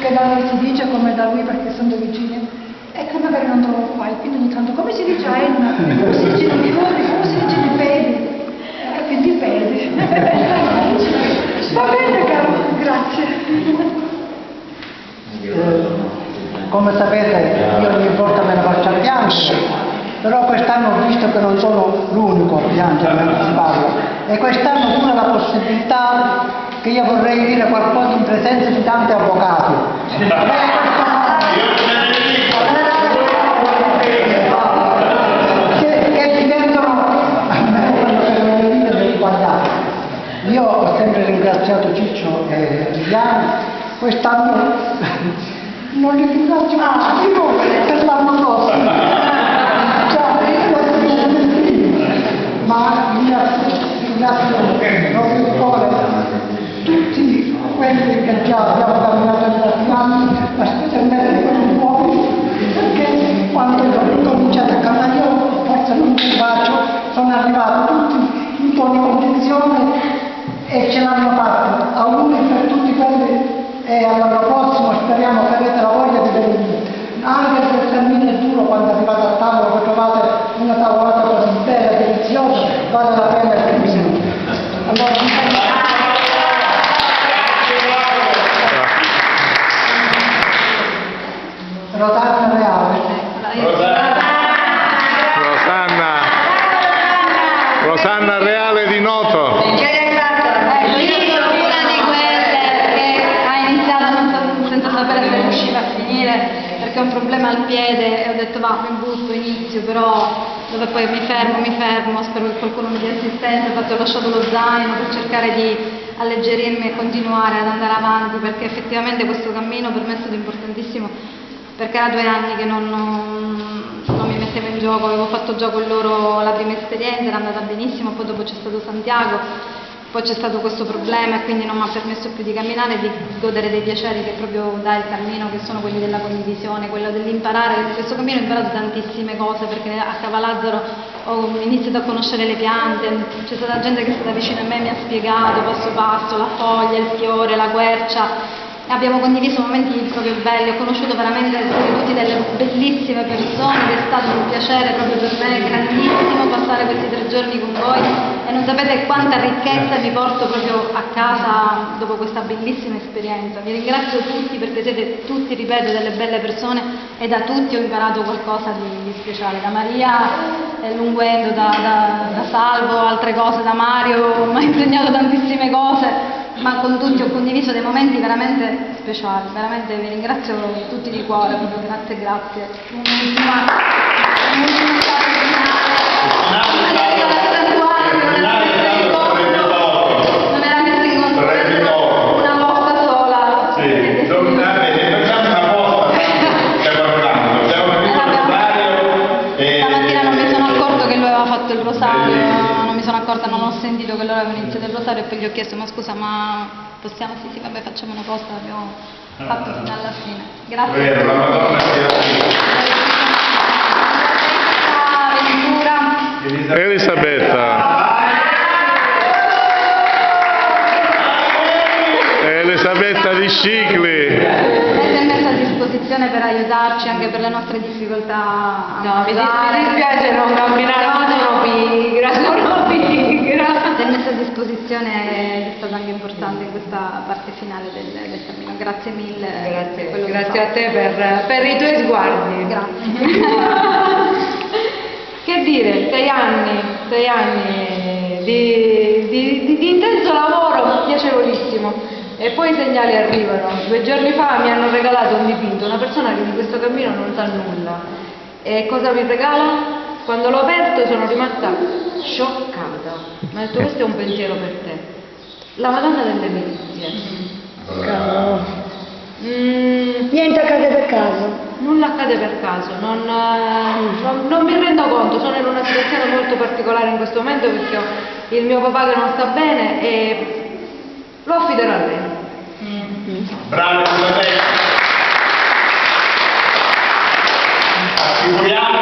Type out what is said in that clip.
che da noi si dice come da lui perché sono vicini, e che magari non trovo qua, e quindi ogni tanto come si dice a Enna, come si dice di fuori, come si dice di pedi, che di pedi. Va bene caro, grazie. Come sapete io ogni volta me ne faccio a piangere, però quest'anno ho visto che non sono l'unico a piangere mentre si parla, e quest'anno pure la possibilità che io vorrei dire qualcosa in presenza di tanti avvocati. Che diventano a me quello che voglio dire dei sbagliati. Io ho sempre ringraziato Ciccio e Liliana, quest'anno non li ringrazio più per l'anno prossimo. Ma ringrazio proprio il cuore tutti quelli che già abbiamo camminato in questi anni, ma specialmente quelli nuovi, perché quando io ho cominciato a camminare io forse non ci faccio, sono arrivati tutti in buone condizioni e ce l'hanno fatto. Auguri per tutti quelli e all'anno prossimo speriamo che avete la voglia di venire. Anche se il cammino è duro, quando arrivate a tavola che trovate una tavolata così bella, deliziosa, vale la pena il cammino. Allora, Rosanna Reale. Rosanna Reale di Noto. Senza sapere se riusciva a finire, perché ho un problema al piede e ho detto va, mi butto, inizio, però dove poi mi fermo, spero che qualcuno mi dia assistenza, infatti ho lasciato lo zaino per cercare di alleggerirmi e continuare ad andare avanti, perché effettivamente questo cammino per me è stato importantissimo, perché era 2 anni che non mi mettevo in gioco, avevo fatto già con loro la prima esperienza, era andata benissimo, poi dopo c'è stato Santiago. Poi c'è stato questo problema e quindi non mi ha permesso più di camminare e di godere dei piaceri che proprio dà il cammino, che sono quelli della condivisione, quello dell'imparare. In questo cammino ho imparato tantissime cose, perché a Cavalazzaro ho iniziato a conoscere le piante, c'è stata gente che è stata vicino a me e mi ha spiegato passo passo la foglia, il fiore, la quercia. Abbiamo condiviso momenti proprio belli, ho conosciuto veramente tutti delle bellissime persone ed è stato un piacere proprio per me grandissimo passare questi 3 giorni con voi e non sapete quanta ricchezza mi porto proprio a casa dopo questa bellissima esperienza. Vi ringrazio tutti perché siete tutti, ripeto, delle belle persone e da tutti ho imparato qualcosa di speciale, da Maria l'unguento, da Salvo, altre cose, da Mario, mi ha insegnato tantissime cose. Ma con tutti ho condiviso dei momenti veramente speciali, veramente vi ringrazio tutti di cuore, proprio grazie. Un'ultima non era messo in conto una volta sola. Sì, facciamo una posta, stamattina non mi sono accorto che lui aveva fatto il rosario. Non ho sentito che loro avevano iniziato il rosario e poi gli ho chiesto ma scusa, ma possiamo? Sì, vabbè, facciamo una posta, l'abbiamo fatto fino alla fine. Grazie. La Madonna sia Elisabetta di Scicli. Lei si è messa a disposizione per aiutarci anche per le nostre difficoltà. No, mi dispiace non camminare, ma sono pigra. Si è messa a disposizione è stato anche importante in questa parte finale del cammino. Grazie mille. Grazie a te per i tuoi sguardi. Grazie. Che dire, 6 anni di intenso lavoro piacevolissimo. E poi i segnali arrivano. 2 giorni fa mi hanno regalato un dipinto, una persona che di questo cammino non sa nulla. E cosa mi regala? Quando l'ho aperto sono rimasta scioccata. Mi ha detto questo è un pensiero per te. La Madonna delle Delizie. Niente accade per caso. Nulla accade per caso, non mi rendo conto, sono in una situazione molto particolare in questo momento perché ho il mio papà che non sta bene e lo affiderò a lei. Bravo, assicuriamo